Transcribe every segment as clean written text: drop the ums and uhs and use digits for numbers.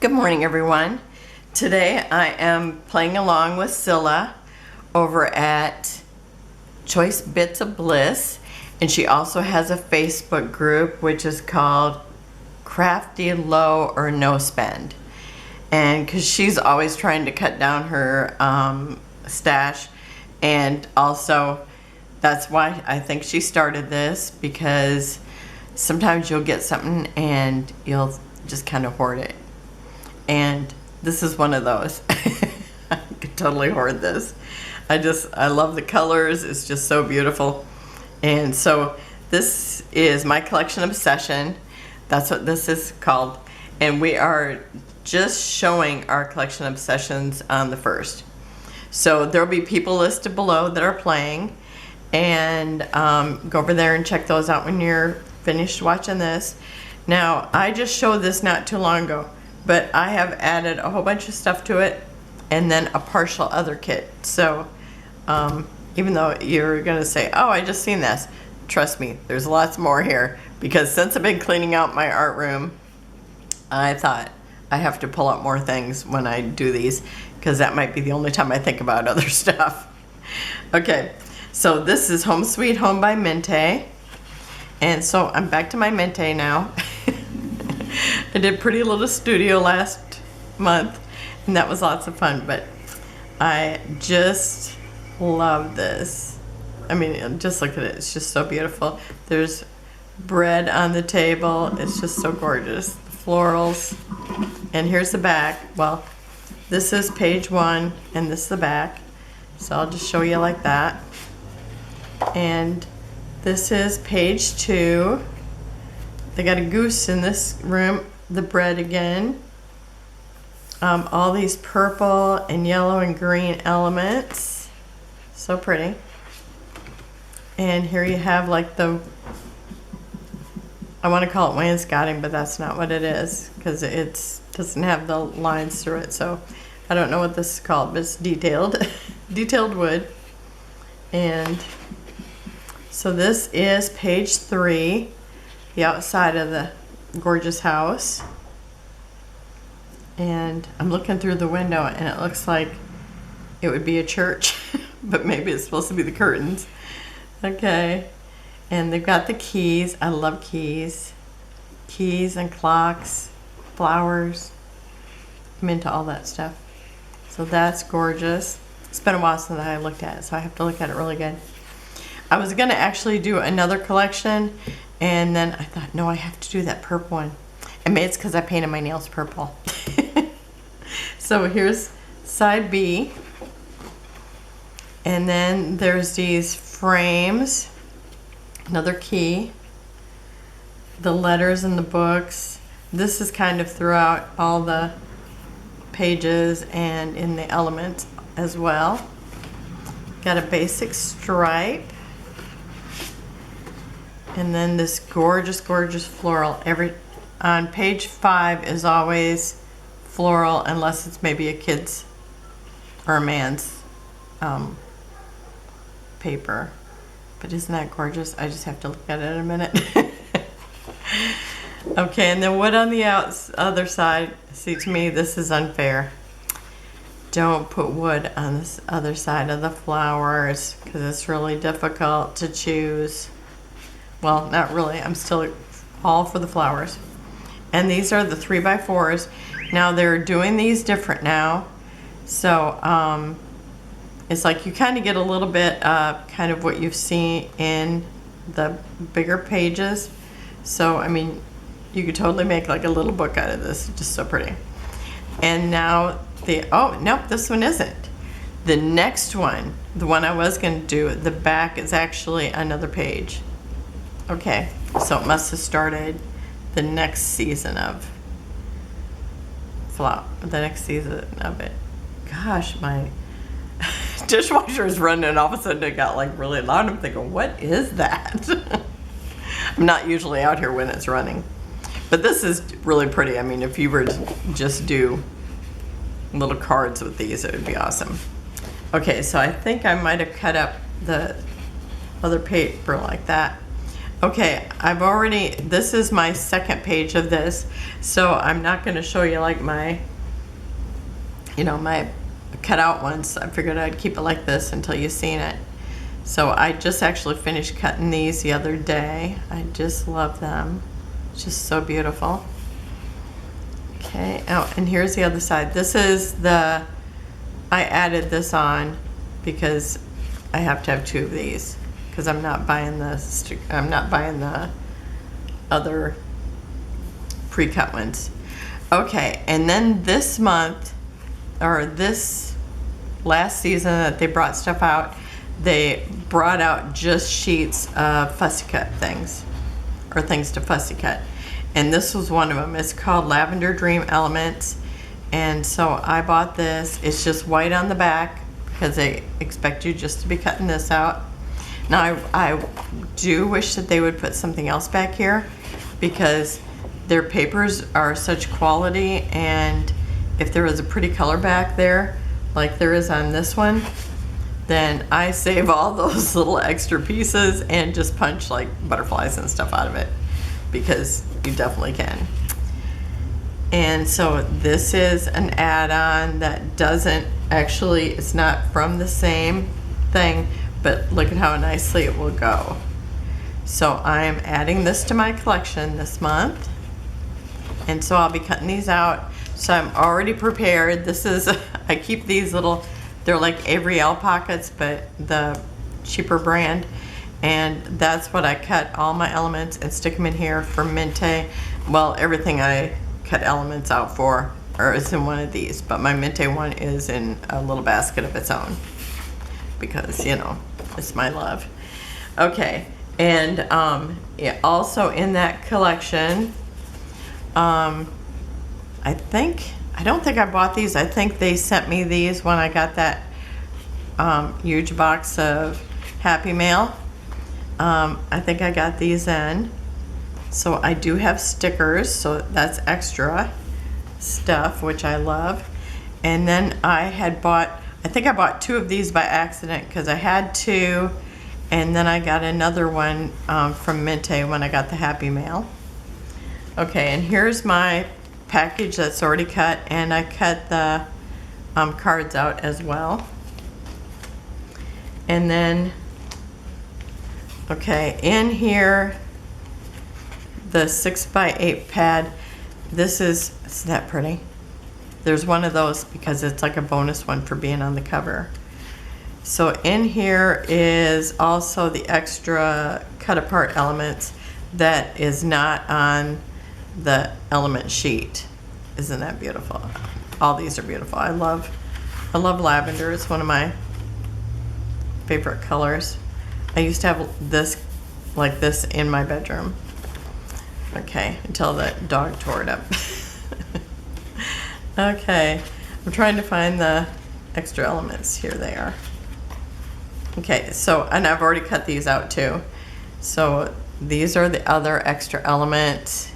Good morning, everyone. Today I am playing along with Scylla over at Choice Bits of Bliss, and she also has a Facebook group which is called Crafty Low or No Spend. And because she's always trying to cut down her stash, and also that's why I think she started this, because sometimes you'll get something and you'll just kind of hoard it. And this is one of those. I could totally hoard this. I love the colors. It's just so beautiful. And so this is my collection obsession. That's what this is called. And we are just showing our collection obsessions on the 1st. So there'll be people listed below that are playing. And go over there and check those out when you're finished watching this. Now, I just showed this not too long ago, but I have added a whole bunch of stuff to it and then a partial other kit. So even though you're gonna say, oh, I just seen this, trust me, there's lots more here, because since I've been cleaning out my art room, I thought I have to pull out more things when I do these, because that might be the only time I think about other stuff. Okay, so this is Home Sweet Home by Mintay. And so I'm back to my Mintay now. I did Pretty Little Studio last month, and that was lots of fun, but I just love this. I mean, just look at it. It's just so beautiful. There's bread on the table. It's just so gorgeous. The florals. And here's the back. Well, this is page 1, and this is the back. So I'll just show you like that. And this is page 2. They got a goose in this room. The bread again. All these purple and yellow and green elements. So pretty. And here you have like the, I want to call it wainscoting, but that's not what it is, because it doesn't have the lines through it. So I don't know what this is called, but it's detailed. Detailed wood. And so this is page 3, the outside of the gorgeous house. And I'm looking through the window and it looks like it would be a church, but maybe it's supposed to be the curtains. Okay, and they've got the keys. I love keys. Keys and clocks, flowers. I'm into all that stuff. So that's gorgeous. It's been a while since I looked at it, so I have to look at it really good. I was gonna actually do another collection, and then I thought, no, I have to do that purple one. And maybe it's because I painted my nails purple. So here's side B. And then there's these frames, another key, the letters in the books. This is kind of throughout all the pages and in the elements as well. Got a basic stripe. And then this gorgeous, gorgeous floral. On page 5 is always floral, unless it's maybe a kid's or a man's paper. But isn't that gorgeous? I just have to look at it in a minute. Okay, and then wood on the other side. See, to me, this is unfair. Don't put wood on this other side of the flowers, because it's really difficult to choose. Well, not really. I'm still all for the flowers. And these are the 3x4s. Now they're doing these different now. So it's like you kind of get a little bit kind of what you've seen in the bigger pages. So, I mean, you could totally make like a little book out of this. Just so pretty. And now oh, nope, this one isn't. The next one, the one I was going to do, the back is actually another page. Okay, so it must have started the next season of it. Gosh, my dishwasher is running, and all of a sudden it got like really loud. I'm thinking, what is that? I'm not usually out here when it's running, but this is really pretty. I mean, if you were to just do little cards with these, it would be awesome. Okay, so I think I might have cut up the other paper like that. Okay, this is my second page of this, so I'm not going to show you like my cut out ones. I figured I'd keep it like this until you've seen it. So I just actually finished cutting these the other day. I just love them. It's just so beautiful. Okay, oh, and here's the other side. This is I added this on because I have to have two of these because I'm not buying the other pre-cut ones. Okay, and then this month, or this last season that they brought stuff out, they brought out just sheets of fussy cut things, or things to fussy cut. And this was one of them. It's called Lavender Dream Elements. And so I bought this. It's just white on the back because they expect you just to be cutting this out. Now I do wish that they would put something else back here because their papers are such quality, and if there was a pretty color back there like there is on this one, then I save all those little extra pieces and just punch like butterflies and stuff out of it, because you definitely can. And so this is an add-on that doesn't actually, it's not from the same thing, but look at how nicely it will go. So I'm adding this to my collection this month, and so I'll be cutting these out. So I'm already prepared. This is, I keep these little, they're like Avery L pockets, but the cheaper brand. And that's what I cut all my elements and stick them in here for Mintay. Well, everything I cut elements out for is in one of these, but my Mintay one is in a little basket of its own because, you know, it's my love. Okay, and yeah, also in that collection, I don't think I bought these. I think they sent me these when I got that huge box of Happy Mail. I think I got these in. So I do have stickers, so that's extra stuff, which I love. And then I think I bought two of these by accident because I had two, and then I got another one from Mintay when I got the Happy Mail. Okay, and here's my package that's already cut, and I cut the cards out as well. And then, okay, in here, the 6x8 pad, isn't that pretty? There's one of those because it's like a bonus one for being on the cover. So in here is also the extra cut apart elements that is not on the element sheet. Isn't that beautiful? All these are beautiful. I love lavender. It's one of my favorite colors. I used to have this like this in my bedroom. Okay, until the dog tore it up. Okay, I'm trying to find the extra elements. Here they are. Okay, so, and I've already cut these out too. So these are the other extra elements,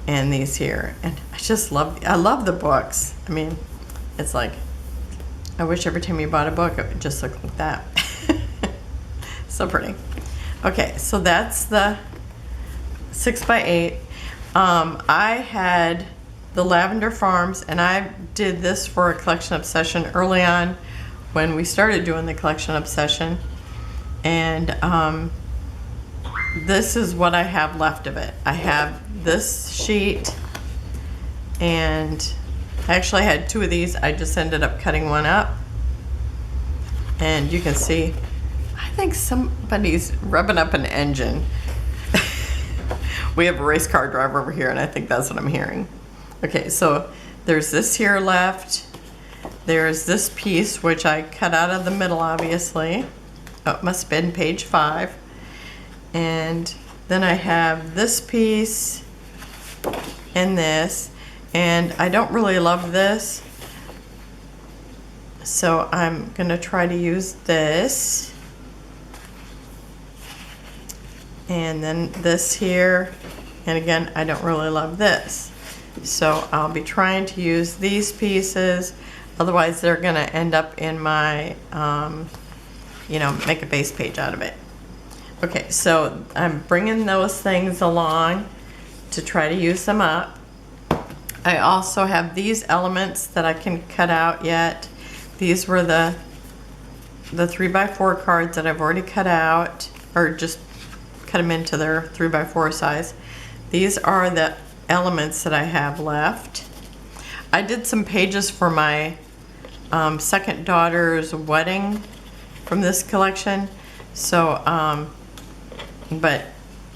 and these here. And I love the books. I mean, it's like, I wish every time you bought a book, it would just look like that. So pretty. Okay, so that's the 6x8. I had the Lavender Farms, and I did this for a collection obsession early on when we started doing the collection obsession. And this is what I have left of it. I have this sheet, and I actually had two of these. I just ended up cutting one up, and you can see, I think somebody's revving up an engine. We have a race car driver over here, and I think that's what I'm hearing. Okay, so there's this here left. There's this piece, which I cut out of the middle, obviously. Oh, it must have been page 5. And then I have this piece and this. And I don't really love this, so I'm gonna try to use this. And then this here, and again, I don't really love this. So I'll be trying to use these pieces, otherwise they're gonna end up in my, make a base page out of it. Okay, so I'm bringing those things along to try to use them up. I also have these elements that I can cut out yet. These were the 3x4 cards that I've already cut out, or just cut them into their 3x4 size. These are the elements that I have left. I did some pages for my second daughter's wedding from this collection. So,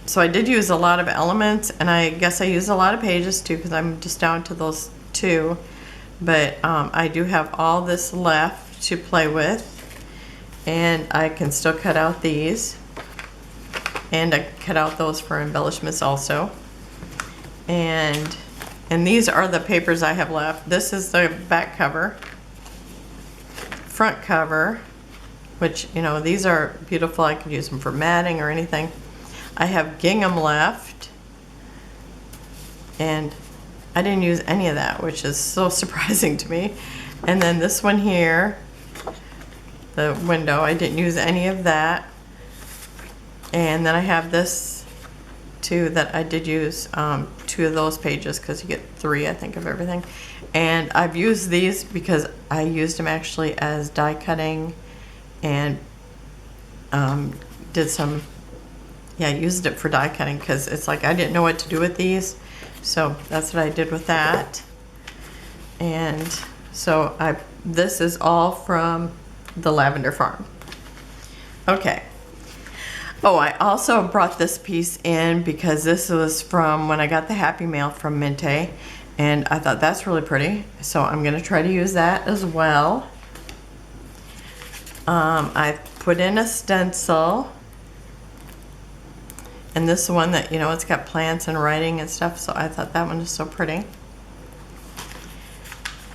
so I did use a lot of elements, and I guess I used a lot of pages too, because I'm just down to those two. But I do have all this left to play with, and I can still cut out these, and I cut out those for embellishments also. And these are the papers I have left. This is the back cover, front cover, which, you know, these are beautiful. I could use them for matting or anything. I have gingham left, and I didn't use any of that, which is so surprising to me. And then this one here, the window, I didn't use any of that. And then I have this too that I did use 2 of those pages, because you get 3, I think, of everything. And I've used these because I used them actually as die cutting, and did some, yeah, used it for die cutting, because it's like I didn't know what to do with these. So that's what I did with that. And so this is all from the Lavender Farm. Okay. Oh, I also brought this piece in because this was from when I got the Happy Mail from Mintay, and I thought that's really pretty. So I'm gonna try to use that as well. I put in a stencil, and this one that, you know, it's got plants and writing and stuff, so I thought that one was so pretty.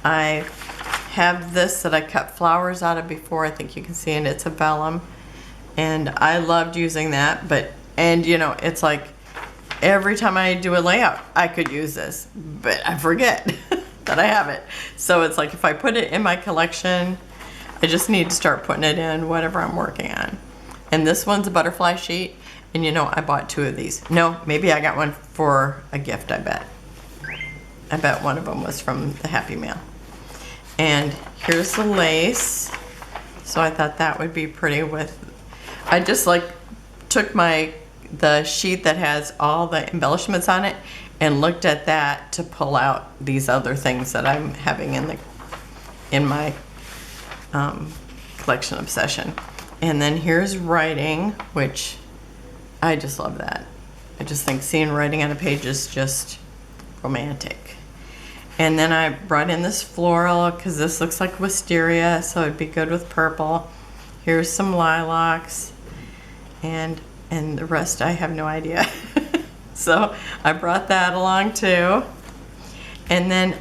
I have this that I cut flowers out of before, I think you can see, and it's a vellum, and I loved using that. And you know, it's like every time I do a layout I could use this, but I forget that I have it. So it's like if I put it in my collection, I just need to start putting it in whatever I'm working on. And this one's a butterfly sheet, and you know, I bought 2 of these. No, maybe I got one for a gift, I bet. I bet one of them was from the Happy Mail. And here's the lace. So I thought that would be pretty with, I just like took the sheet that has all the embellishments on it and looked at that to pull out these other things that I'm having in my collection obsession. And then here's writing, which I just love that. I just think seeing writing on a page is just romantic. And then I brought in this floral because this looks like wisteria, so it'd be good with purple. Here's some lilacs, and the rest I have no idea. So I brought that along too. And then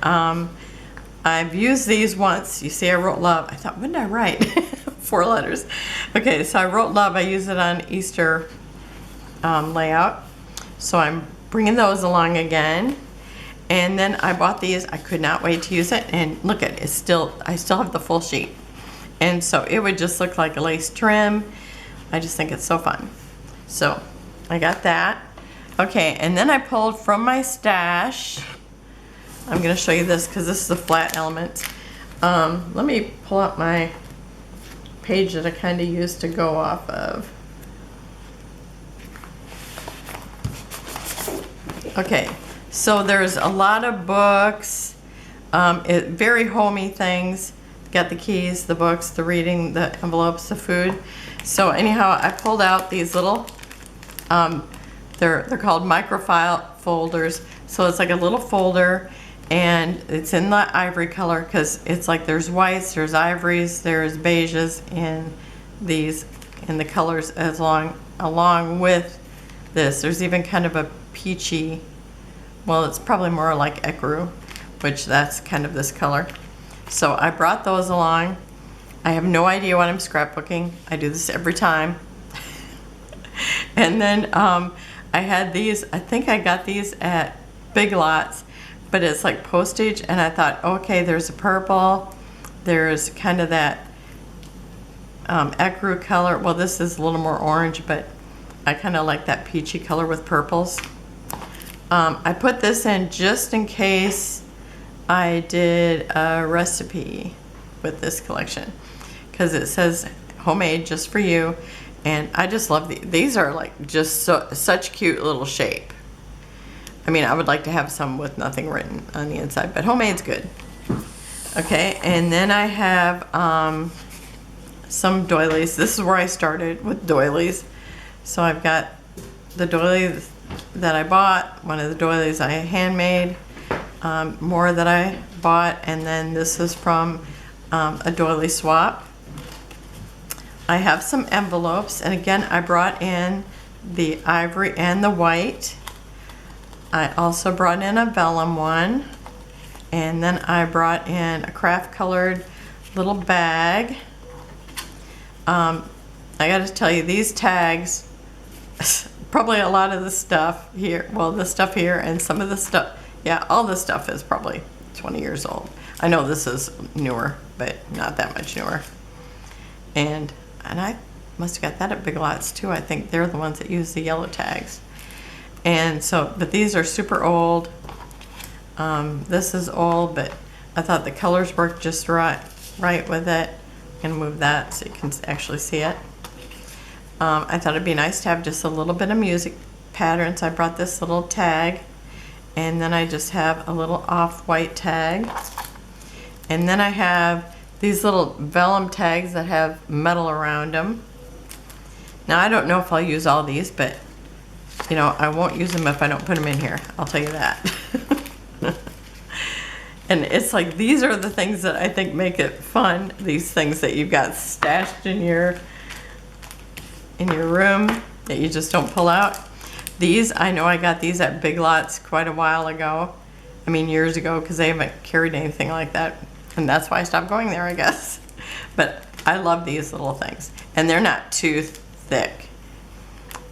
I've used these once. You see I wrote love. I thought, what did I write? 4 letters. Okay, so I wrote love. I used it on Easter layout. So I'm bringing those along again. And then I bought these. I could not wait to use it. And look at it, I still have the full sheet. And so it would just look like a lace trim. I just think it's so fun. So I got that. Okay, and then I pulled from my stash. I'm gonna show you this because this is a flat element. Let me pull up my page that I kind of used to go off of. Okay, so there's a lot of books, very homey things. Got the keys, the books, the reading, the envelopes, the food. So anyhow, I pulled out these little, they're called microfile folders. So it's like a little folder, and it's in the ivory color because it's like there's whites, there's ivories, there's beiges in these, in the colors along with this. There's even kind of a peachy, well, it's probably more like ecru, which that's kind of this color. So I brought those along. I have no idea what I'm scrapbooking. I do this every time. And then I had these, I think I got these at Big Lots, but it's like Postage, and I thought, okay, there's a purple, there's kind of that ecru color. Well, this is a little more orange, but I kind of like that peachy color with purples. I put this in just in case I did a recipe with this collection, because it says homemade just for you, and I just love these are like just such cute little shape. I mean, I would like to have some with nothing written on the inside, but homemade's good. Okay, and then I have some doilies. This is where I started with doilies. So I've got the doilies that I bought, one of the doilies I handmade, more that I bought, and then this is from a doily swap. I have some envelopes, and again, I brought in the ivory and the white. I also brought in a vellum one, and then I brought in a craft colored little bag. I gotta tell you, these tags, probably a lot of the stuff here, well, the stuff here and some of the stuff, yeah, all the stuff is probably 20 years old. I know this is newer, but not that much newer. And I must have got that at Big Lots too. I think they're the ones that use the yellow tags. And so, but these are super old. This is old, but I thought the colors worked just right with it. I'm gonna move that so you can actually see it. I thought it'd be nice to have just a little bit of music patterns. I brought this little tag, and then I just have a little off-white tag. And then I have these little vellum tags that have metal around them. Now, I don't know if I'll use all these, but you know, I won't use them if I don't put them in here. I'll tell you that. And it's like, these are the things that I think make it fun. These things that you've got stashed in your room that you just don't pull out. These, I know I got these at Big Lots quite a while ago. I mean, years ago, because they haven't carried anything like that. And that's why I stopped going there, I guess. But I love these little things. And they're not too thick,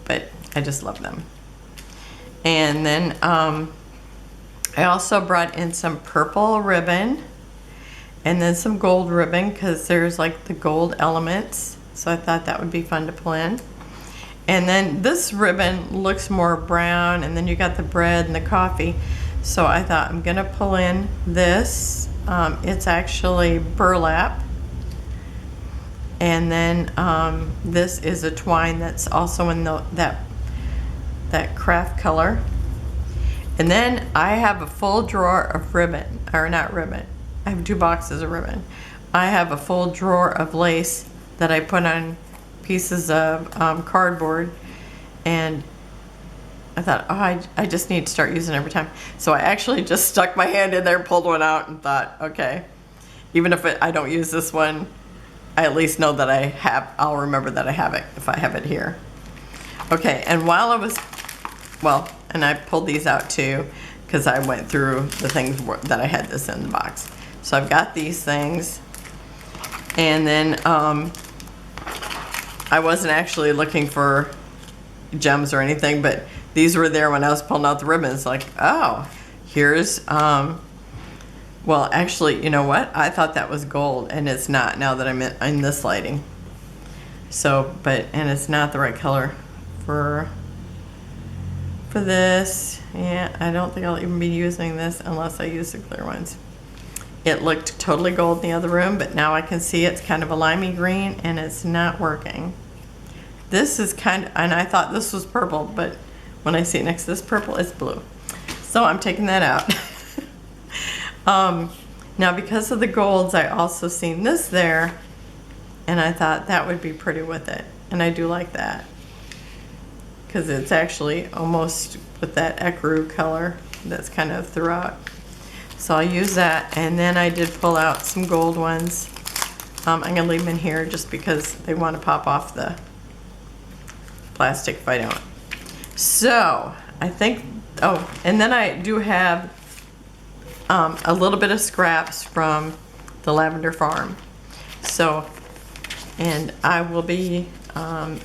but I just love them. And then I also brought in some purple ribbon and then some gold ribbon, because there's like the gold elements. So I thought that would be fun to pull in. And then this ribbon looks more brown, and then you got the bread and the coffee. So I thought I'm gonna pull in this. It's actually burlap. And then this is a twine that's also in that craft color. And then I have a full drawer of ribbon, or not ribbon. I have 2 boxes of ribbon. I have a full drawer of lace that I put on pieces of cardboard, and I thought, oh, I just need to start using it every time. So I actually just stuck my hand in there, pulled one out, and thought, okay, even if I don't use this one, I at least know that I'll remember that I have it if I have it here. Okay, and while I was, well, and I pulled these out too, because I went through the things that I had this in the box. So I've got these things, and then I wasn't actually looking for gems or anything, but these were there when I was pulling out the ribbons. Like, oh, here's, well, actually, you know what? I thought that was gold, and it's not now that I'm in this lighting. So, and it's not the right color for this. Yeah, I don't think I'll even be using this unless I use the clear ones. It looked totally gold in the other room, but now I can see it's kind of a limey green, and it's not working. This is kind of, and I thought this was purple, but when I see it next to this purple, it's blue. So I'm taking that out. Now, because of the golds, I also seen this there, and I thought that would be pretty with it. And I do like that, because it's actually almost with that ecru color that's kind of throughout. So I'll use that, and then I did pull out some gold ones. I'm gonna leave them in here just because they want to pop off the plastic if I don't. So I think, oh, and then I do have a little bit of scraps from the Lavender Farm. So, and I will be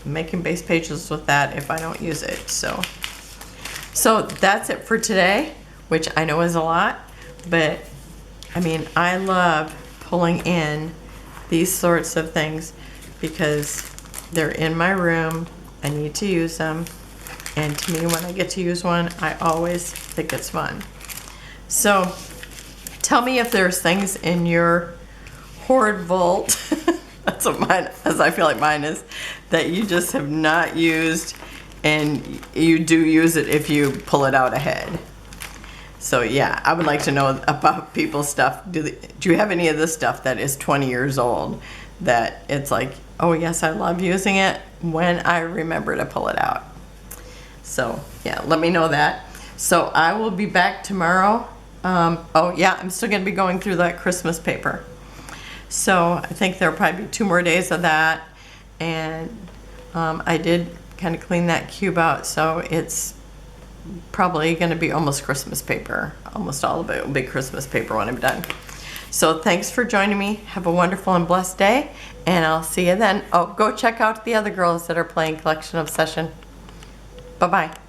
making base pages with that if I don't use it. So that's it for today, which I know is a lot, but I mean, I love pulling in these sorts of things because they're in my room I need to use them. And to me, when I get to use one, I always think it's fun. So tell me if there's things in your hoard vault, that's what mine, as I feel like mine is, that you just have not used and you do use it if you pull it out ahead. So yeah, I would like to know about people's stuff. Do you have any of this stuff that is 20 years old that it's like, oh yes, I love using it when I remember to pull it out? So yeah, let me know that. So I will be back tomorrow. Oh yeah, I'm still gonna be going through that Christmas paper. So I think there'll probably be 2 more days of that. And I did kind of clean that cube out, so it's probably going to be almost Christmas paper. Almost all of it will be Christmas paper when I'm done. So thanks for joining me. Have a wonderful and blessed day, and I'll see you then. Oh, go check out the other girls that are playing Collection Obsession. Bye-bye.